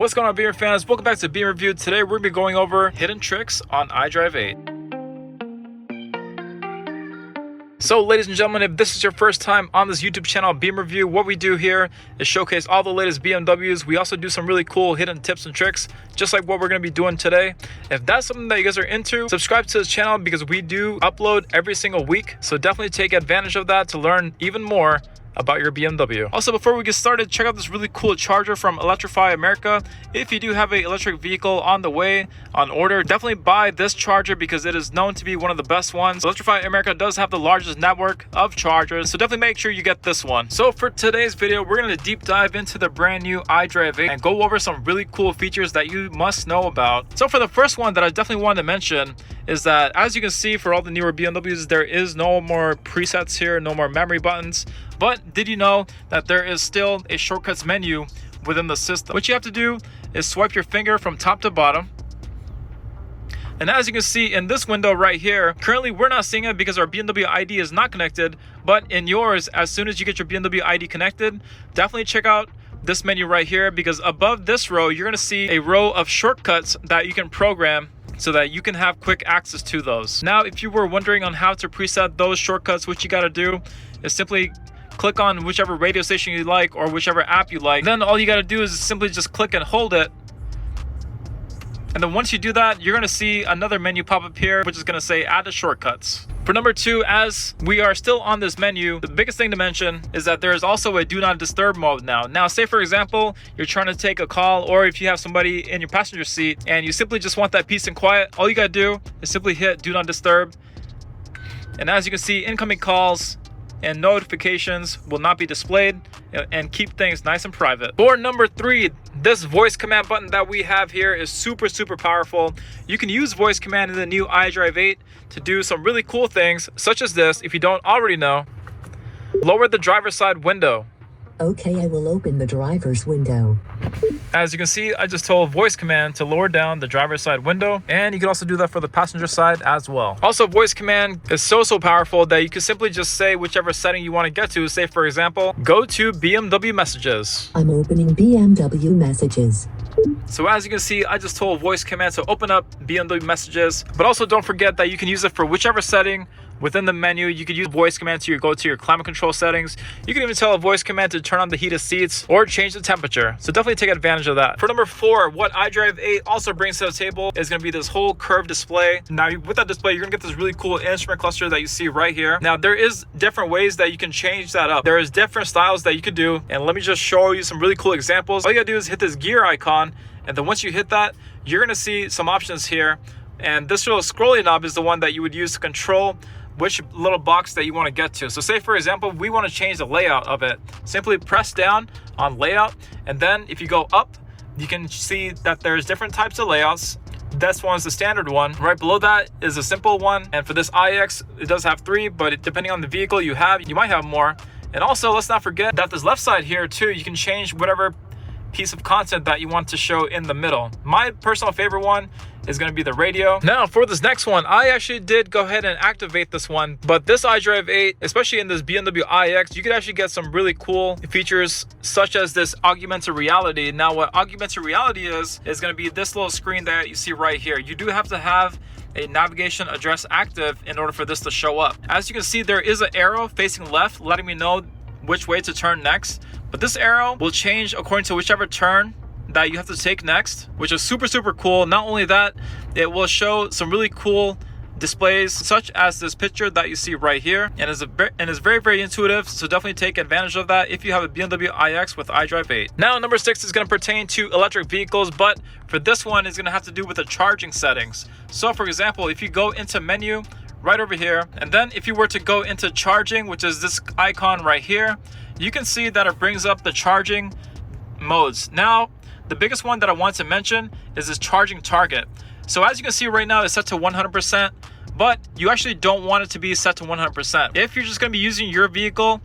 What's going on, beer fans? Welcome back to Beer Review. Today we're going to be going over hidden tricks on iDRIVE 8. So ladies and gentlemen, if this is your first time on this YouTube channel, Beam Review, what we do here is showcase all the latest BMWs. We also do some really cool hidden tips and tricks, just like what we're going to be doing today. If that's something that you guys are into, subscribe to this channel because we do upload every single week. So definitely take advantage of that to learn even more about your BMW. Also, before we get started, check out this really cool charger from Electrify America. If you do have an electric vehicle on the way, on order, definitely buy this charger because it is known to be one of the best ones. Electrify America does have the largest network of chargers, so definitely make sure you get this one. So for today's video, we're going to deep dive into the brand new iDRIVE 8 and go over some really cool features that you must know about. So for the first one that I definitely wanted to mention is that, as you can see, for all the newer BMWs, there is no more presets here, no more memory buttons. But did you know that there is still a shortcuts menu within the system? What you have to do is swipe your finger from top to bottom. And as you can see in this window right here, currently we're not seeing it because our BMW ID is not connected. But in yours, as soon as you get your BMW ID connected, definitely check out this menu right here, because above this row, you're going to see a row of shortcuts that you can program so that you can have quick access to those. Now, if you were wondering on how to preset those shortcuts, what you got to do is simply click on whichever radio station you like or whichever app you like. Then all you got to do is simply just click and hold it. And then once you do that, you're going to see another menu pop up here, which is going to say add to shortcuts. For number two, as we are still on this menu, the biggest thing to mention is that there is also a do not disturb mode now. Now, say for example, you're trying to take a call, or if you have somebody in your passenger seat and you simply just want that peace and quiet, all you got to do is simply hit do not disturb. And as you can see, incoming calls and notifications will not be displayed, and keep things nice and private. For number three, this voice command button that we have here is super powerful. You can use voice command in the new iDRIVE 8 to do some really cool things, such as this. If you don't already know, lower the driver's side window. Okay, I will open the driver's window. As you can see, I just told voice command to lower down the driver's side window, and you can also do that for the passenger side as well. Also, voice command is so powerful that you can simply just say whichever setting you want to get to. Say for example, go to BMW messages. I'm opening BMW messages. So as you can see, I just told voice command to open up BMW messages, but also don't forget that you can use it for whichever setting within the menu. You could use voice command to go to your climate control settings. You can even tell a voice command to turn on the heated seats or change the temperature. So definitely take advantage of that. For number four, what iDRIVE 8 also brings to the table is going to be this whole curved display. Now with that display, you're going to get this really cool instrument cluster that you see right here. Now there is different ways that you can change that up. There is different styles that you could do. And let me just show you some really cool examples. All you gotta do is hit this gear icon. And then once you hit that, you're going to see some options here. And this little scrolling knob is the one that you would use to control which little box that you want to get to. So say for example, we want to change the layout of it. Simply press down on layout, and then if you go up, you can see that there's different types of layouts. This one's the standard one. Right below that is a simple one, and for this iX, it does have three, but depending on the vehicle you have, you might have more. And also, let's not forget that this left side here too, you can change whatever piece of content that you want to show in the middle. My personal favorite one is going to be the radio. Now for this next one, I actually did go ahead and activate this one, but this iDRIVE 8, especially in this BMW iX, you could actually get some really cool features such as this augmented reality. Now what augmented reality is going to be this little screen that you see right here. You do have to have a navigation address active in order for this to show up. As you can see, there is an arrow facing left letting me know which way to turn next, but this arrow will change according to whichever turn that you have to take next, which is super cool. Not only that, it will show some really cool displays such as this picture that you see right here, and is very intuitive. So definitely take advantage of that if you have a BMW iX with iDRIVE 8. Now number six is going to pertain to electric vehicles, but for this one is going to have to do with the charging settings. So for example, if you go into menu right over here, and then if you were to go into charging, which is this icon right here, you can see that it brings up the charging modes. Now the biggest one that I want to mention is this charging target. So as you can see right now, it's set to 100%, but you actually don't want it to be set to 100%. If you're just going to be using your vehicle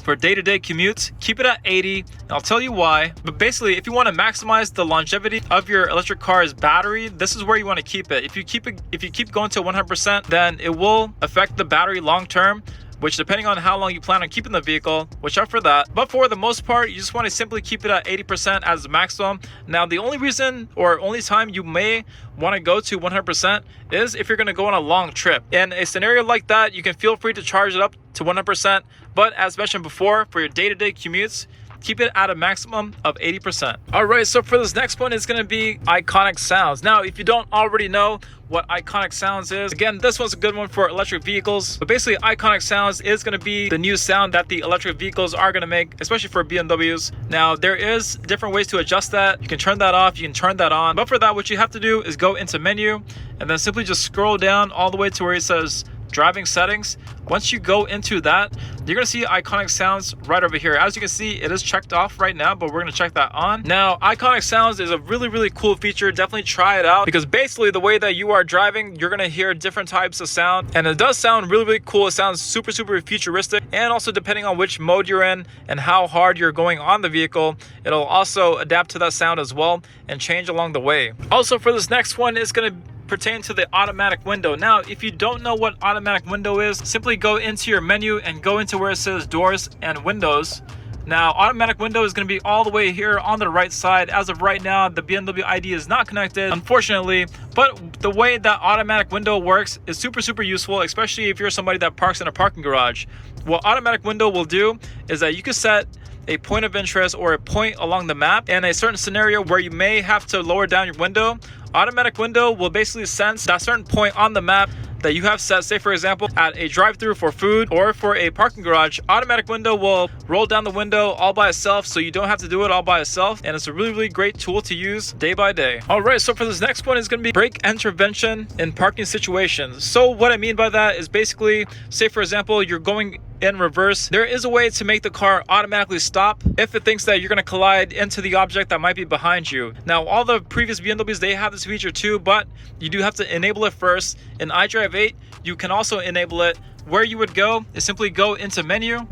for day-to-day commutes, keep it at 80, and I'll tell you why. But basically, if you want to maximize the longevity of your electric car's battery, this is where you want to keep it. If you keep going to 100%, then it will affect the battery long term. which depending on how long you plan on keeping the vehicle, watch out for that. But for the most part, you just want to simply keep it at 80% as the maximum. Now, the only reason or only time you may want to go to 100% is if you're going to go on a long trip. In a scenario like that, you can feel free to charge it up to 100%. But as mentioned before, for your day-to-day commutes, keep it at a maximum of 80%. All right, so for this next one, it's going to be iconic sounds. Now, if you don't already know what iconic sounds is, again, this one's a good one for electric vehicles. But basically, iconic sounds is going to be the new sound that the electric vehicles are going to make, especially for BMWs. Now, there is different ways to adjust that. You can turn that off, you can turn that on. But for that, what you have to do is go into menu and then simply just scroll down all the way to where it says driving settings. Once you go into that, you're going to see iconic sounds right over here. As you can see, it is checked off right now, but we're going to check that on. Now, iconic sounds is a really cool feature. Definitely try it out, because basically the way that you are driving, you're going to hear different types of sound, and it does sound really cool. It sounds super futuristic, and also depending on which mode you're in and how hard you're going on the vehicle, it'll also adapt to that sound as well and change along the way. Also, for this next one, it's going to pertain to the automatic window. Now, if you don't know what automatic window is, simply go into your menu and go into where it says doors and windows. Now, automatic window is going to be all the way here on the right side. As of right now, the BMW ID is not connected, unfortunately, but the way that automatic window works is super useful, especially if you're somebody that parks in a parking garage. What automatic window will do is that you can set a point of interest or a point along the map in a certain scenario where you may have to lower down your window. Automatic window will basically sense that certain point on the map that you have set. Say for example, at a drive-through for food or for a parking garage, automatic window will roll down the window all by itself, so you don't have to do it all by itself, and it's a really great tool to use day by day. All right, so for this next one is going to be brake intervention in parking situations. So what I mean by that is basically, say for example, you're going in reverse. There is a way to make the car automatically stop if it thinks that you're going to collide into the object that might be behind you. Now, all the previous BMWs, they have this feature too, but you do have to enable it first. In iDRIVE 8, you can also enable it. Where you would go is simply go into menu,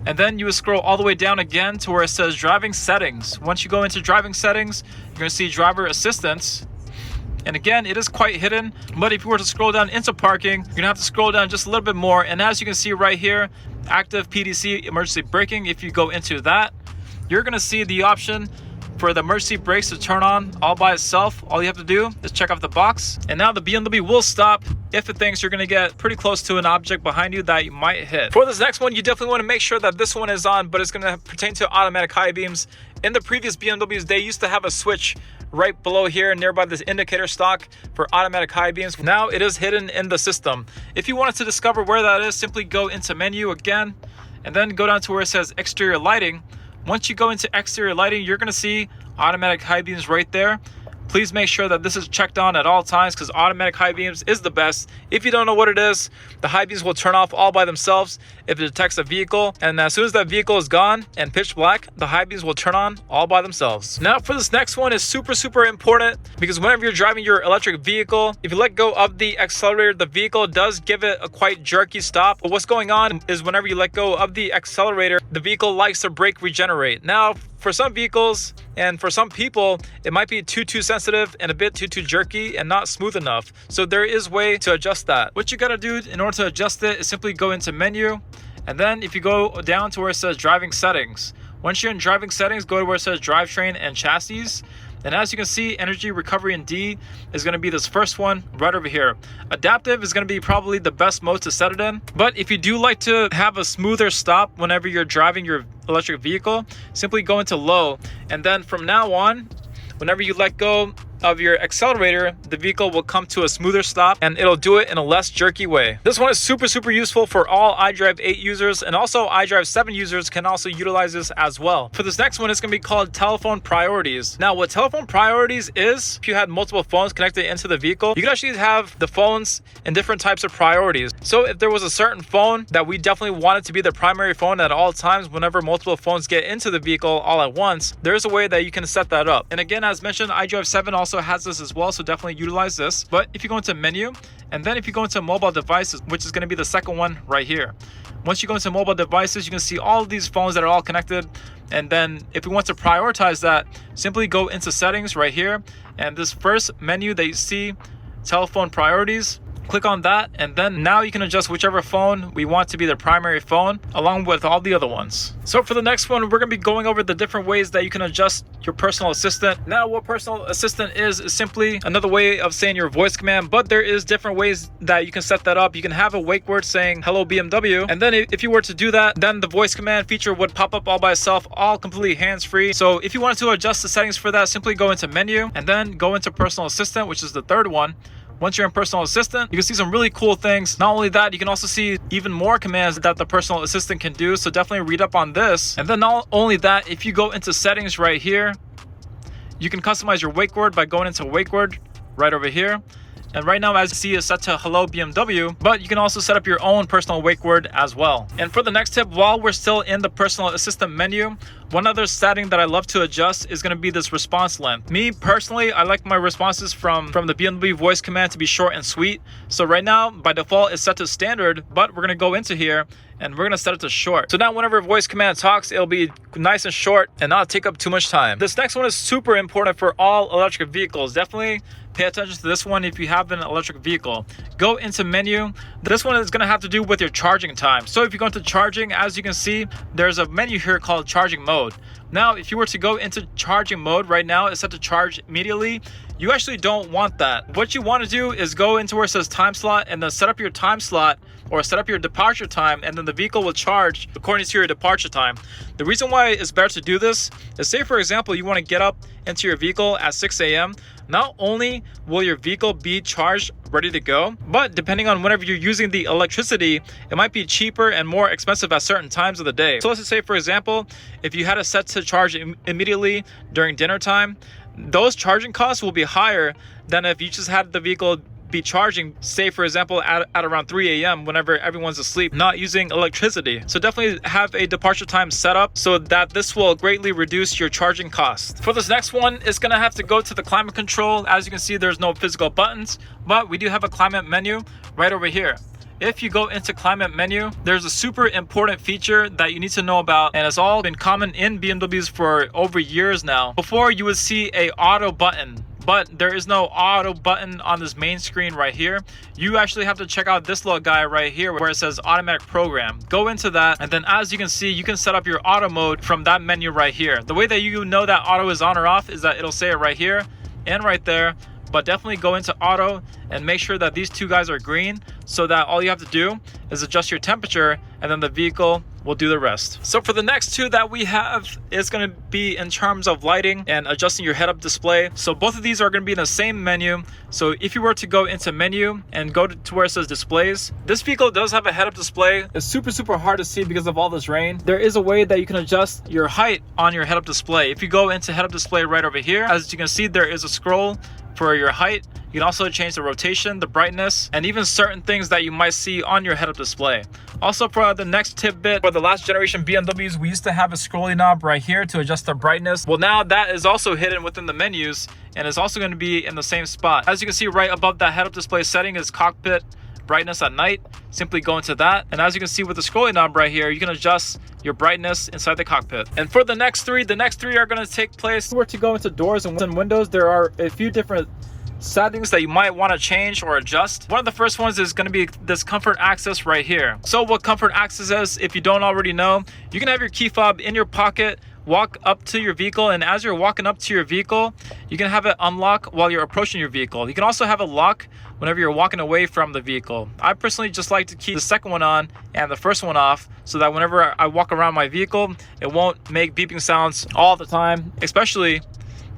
and then you would scroll all the way down again to where it says driving settings. Once you go into driving settings, you're going to see driver assistance. And again, it is quite hidden, but if you were to scroll down into parking, you're gonna have to scroll down just a little bit more. And as you can see right here, active PDC emergency braking, if you go into that, you're gonna see the option for the emergency brakes to turn on all by itself. All you have to do is check off the box, and now the BMW will stop if it thinks you're gonna get pretty close to an object behind you that you might hit. For this next one, you definitely want to make sure that this one is on, but it's gonna pertain to automatic high beams. In the previous BMWs, they used to have a switch right below here nearby this indicator stock for automatic high beams. Now it is hidden in the system. If you wanted to discover where that is, simply go into menu again and then go down to where it says exterior lighting. Once you go into exterior lighting, you're going to see automatic high beams right there. Please make sure that this is checked on at all times, because automatic high beams is the best. If you don't know what it is, the high beams will turn off all by themselves if it detects a vehicle, and as soon as that vehicle is gone and pitch black, the high beams will turn on all by themselves. Now for this next one is super important, because whenever you're driving your electric vehicle, if you let go of the accelerator, the vehicle does give it a quite jerky stop. But what's going on is whenever you let go of the accelerator, the vehicle likes to brake regenerate. Now, for some vehicles and for some people, it might be too sensitive and a bit too jerky and not smooth enough. So there is a way to adjust that. What you gotta do in order to adjust it is simply go into menu, and then if you go down to where it says driving settings, once you're in driving settings, go to where it says drivetrain and chassis. And as you can see, energy recovery in D is going to be this first one right over here. Adaptive is going to be probably the best mode to set it in. But if you do like to have a smoother stop whenever you're driving your electric vehicle, simply go into low. And then from now on, whenever you let go of your accelerator, the vehicle will come to a smoother stop, and it'll do it in a less jerky way. This one is super useful for all iDRIVE 8 users, and also iDRIVE 7 users can also utilize this as well. For this next one, it's going to be called telephone priorities. Now, what telephone priorities is, if you had multiple phones connected into the vehicle, you can actually have the phones in different types of priorities. So if there was a certain phone that we definitely wanted to be the primary phone at all times whenever multiple phones get into the vehicle all at once, there's a way that you can set that up. And again, as mentioned, iDRIVE 7 also has this as well, so definitely utilize this. But if you go into menu, and then if you go into mobile devices, which is going to be the second one right here, once you go into mobile devices, you can see all of these phones that are all connected. And then if we want to prioritize that, simply go into settings right here, and this first menu that you see, telephone priorities, click on that, and then now you can adjust whichever phone we want to be the primary phone along with all the other ones. So for the next one, we're going to be going over the different ways that you can adjust your personal assistant. Now what personal assistant is simply another way of saying your voice command, but there is different ways that you can set that up. You can have a wake word saying hello BMW, and then if you were to do that, then the voice command feature would pop up all by itself, all completely hands-free. So if you wanted to adjust the settings for that, simply go into menu and then go into personal assistant, which is the third one. Once you're in personal assistant, you can see some really cool things. Not only that, you can also see even more commands that the personal assistant can do, so definitely read up on this. And then not only that, if you go into settings right here, you can customize your wake word by going into wake word right over here. And right now, as you see, it's set to hello BMW, but you can also set up your own personal wake word as well. And for the next tip, while we're still in the personal assistant menu, one other setting that I love to adjust is going to be this response length. Me personally, I like my responses from the BMW voice command to be short and sweet. So right now, by default, it's set to standard, but we're going to go into here and we're going to set it to short. So now whenever voice command talks, it'll be nice and short and not take up too much time. This next one is super important for all electric vehicles. Definitely pay attention to this one if you have an electric vehicle. Go into menu. This one is going to have to do with your charging time. So if you go into charging, as you can see, there's a menu here called charging mode. Now, if you were to go into charging mode right now, it's set to charge immediately. You actually don't want that. What you want to do is go into where it says time slot and then set up your time slot or set up your departure time, and then the vehicle will charge according to your departure time. The reason why it's better to do this is, say for example, you want to get up into your vehicle at 6 a.m. Not only will your vehicle be charged, ready to go, but depending on whenever you're using the electricity, it might be cheaper and more expensive at certain times of the day. So let's just say, for example, if you had it set to charge immediately during dinner time, those charging costs will be higher than if you just had the vehicle be charging, say for example, at around 3 a.m. whenever everyone's asleep, not using electricity. So definitely have a departure time set up so that this will greatly reduce your charging costs. For this next one, it's gonna have to go to the climate control. As you can see, there's no physical buttons, but we do have a climate menu right over here. If you go into climate menu, there's a super important feature that you need to know about, and it's all been common in BMWs for over years now. Before, you would see a auto button, but there is no auto button on this main screen right here. You actually have to check out this little guy right here where it says automatic program. Go into that, and then as you can see, you can set up your auto mode from that menu right here. The way that you know that auto is on or off is that it'll say it right here and right there. But definitely go into auto and make sure that these two guys are green, so that all you have to do is adjust your temperature and then the vehicle will do the rest. So for the next two that we have, it's going to be in terms of lighting and adjusting your head-up display. So both of these are going to be in the same menu. So if you were to go into menu and go to where it says displays, this vehicle does have a head-up display. It's super hard to see because of all this rain. There is a way that you can adjust your height on your head-up display. If you go into head-up display right over here, as you can see, there is a scroll for your height. You can also change the rotation, the brightness, and even certain things that you might see on your head-up display. Also, for the next tidbit, for the last generation BMWs, we used to have a scrolling knob right here to adjust the brightness. Well, now that is also hidden within the menus, and it's also going to be in the same spot. As you can see, right above that head-up display setting is cockpit brightness at night. Simply go into that, and as you can see with the scrolling knob right here, you can adjust your brightness inside the cockpit. And for the next three are going to take place. If we were to go into doors and windows, there are a few different settings that you might want to change or adjust. One of the first ones is going to be this comfort access right here. So what comfort access is, if you don't already know, you can have your key fob in your pocket, walk up to your vehicle, and as you're walking up to your vehicle, you can have it unlock while you're approaching your vehicle. You can also have it lock whenever you're walking away from the vehicle. I personally just like to keep the second one on and the first one off, so that whenever I walk around my vehicle, it won't make beeping sounds all the time, especially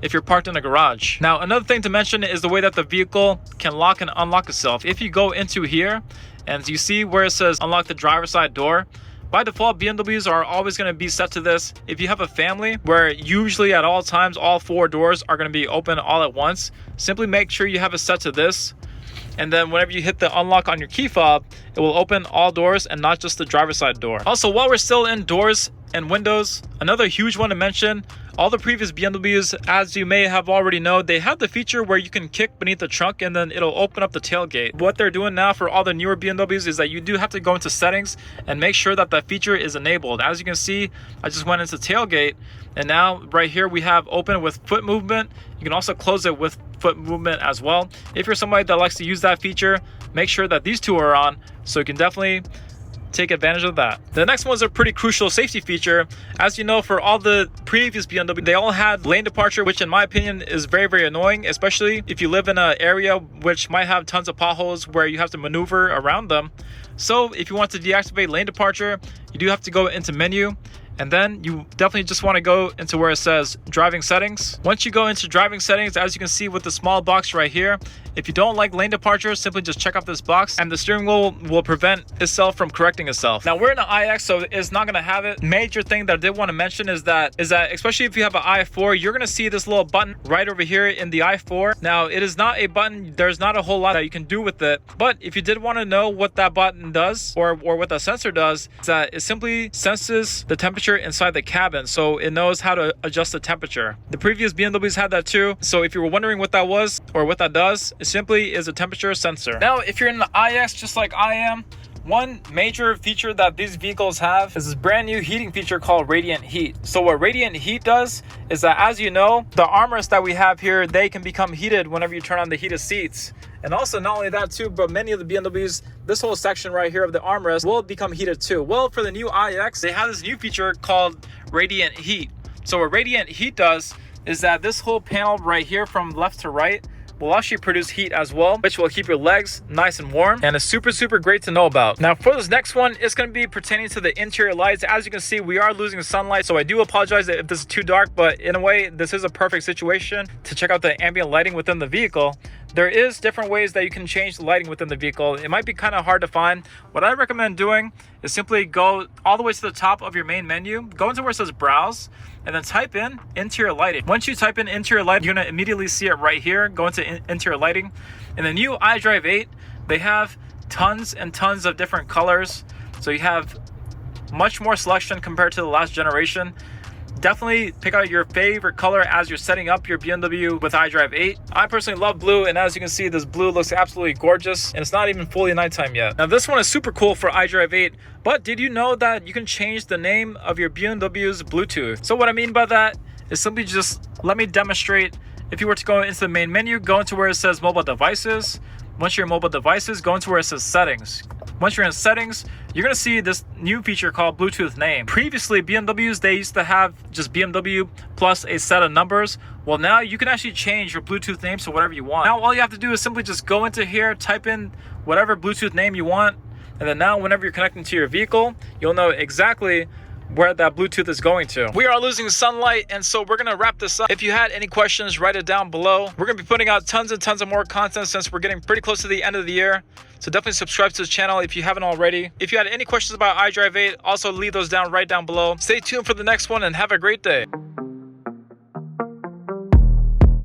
if you're parked in a garage. Now, another thing to mention is the way that the vehicle can lock and unlock itself. If you go into here and you see where it says unlock the driver's side door, by default, BMWs are always going to be set to this. If you have a family where usually at all times all four doors are going to be open all at once, simply make sure you have it set to this. And then whenever you hit the unlock on your key fob, it will open all doors and not just the driver's side door. Also, while we're still in doors and windows, another huge one to mention, all the previous BMWs, as you may have already known, they have the feature where you can kick beneath the trunk and then it'll open up the tailgate. What they're doing now for all the newer BMWs is that you do have to go into settings and make sure that that feature is enabled. As you can see, I just went into tailgate, and now right here we have open with foot movement You can also close it with foot movement as well. If you're somebody that likes to use that feature, make sure that these two are on, so you can definitely take advantage of that. The next one is a pretty crucial safety feature. As you know, for all the previous BMW, they all had lane departure, which in my opinion is very, very annoying, especially if you live in an area which might have tons of potholes where you have to maneuver around them. So if you want to deactivate lane departure, you do have to go into menu, and then you definitely just want to go into where it says driving settings. Once you go into driving settings, as you can see with the small box right here, if you don't like lane departure, simply just check off this box and the steering wheel will prevent itself from correcting itself. Now we're in an iX, so it's not going to have it. Major thing that I did want to mention is that especially if you have an i4, you're going to see this little button right over here in the i4. Now it is not a button, there's not a whole lot that you can do with it, but if you did want to know what that button does or what the sensor does, is that it simply senses the temperature inside the cabin, so it knows how to adjust the temperature. The previous BMWs had that too, so if you were wondering what that was or what that does, it simply is a temperature sensor. Now if you're in the iX just like I am, one major feature that these vehicles have is this brand new heating feature called Radiant Heat. So what Radiant Heat does is that, as you know, the armrests that we have here, they can become heated whenever you turn on the heated seats. And also not only that too, but many of the BMWs, this whole section right here of the armrest will become heated too. Well, for the new iX, they have this new feature called Radiant Heat. So what Radiant Heat does is that this whole panel right here from left to right will actually produce heat as well, which will keep your legs nice and warm, and it's super, super great to know about. Now for this next one, it's going to be pertaining to the interior lights. As you can see, we are losing sunlight, so I do apologize if this is too dark, but in a way, this is a perfect situation to check out the ambient lighting within the vehicle. There is different ways that you can change the lighting within the vehicle. It might be kind of hard to find. What I recommend doing is simply go all the way to the top of your main menu, go into where it says browse, and then type in interior lighting. Once you type in interior lighting, you're gonna immediately see it right here. Go into interior lighting. In the new iDRIVE 8, they have tons and tons of different colors. So you have much more selection compared to the last generation. Definitely pick out your favorite color as you're setting up your BMW with iDRIVE 8. I personally love blue, and as you can see, this blue looks absolutely gorgeous, and it's not even fully nighttime yet. Now this one is super cool for iDRIVE 8, but did you know that you can change the name of your BMW's Bluetooth? So what I mean by that is simply just let me demonstrate. If you were to go into the main menu, go into where it says mobile devices. Once you're in mobile devices, go into where it says settings. Once you're in settings, you're going to see this new feature called Bluetooth name. Previously, BMWs, they used to have just BMW plus a set of numbers. Well, now you can actually change your Bluetooth name to whatever you want. Now, all you have to do is simply just go into here, type in whatever Bluetooth name you want, and then now whenever you're connecting to your vehicle, you'll know exactly where that Bluetooth is going to. We are losing sunlight, and so we're gonna wrap this up. If you had any questions, write it down below. We're gonna be putting out tons and tons of more content since we're getting pretty close to the end of the year. So definitely subscribe to this channel if you haven't already. If you had any questions about iDRIVE 8, also leave those down right down below. Stay tuned for the next one and have a great day.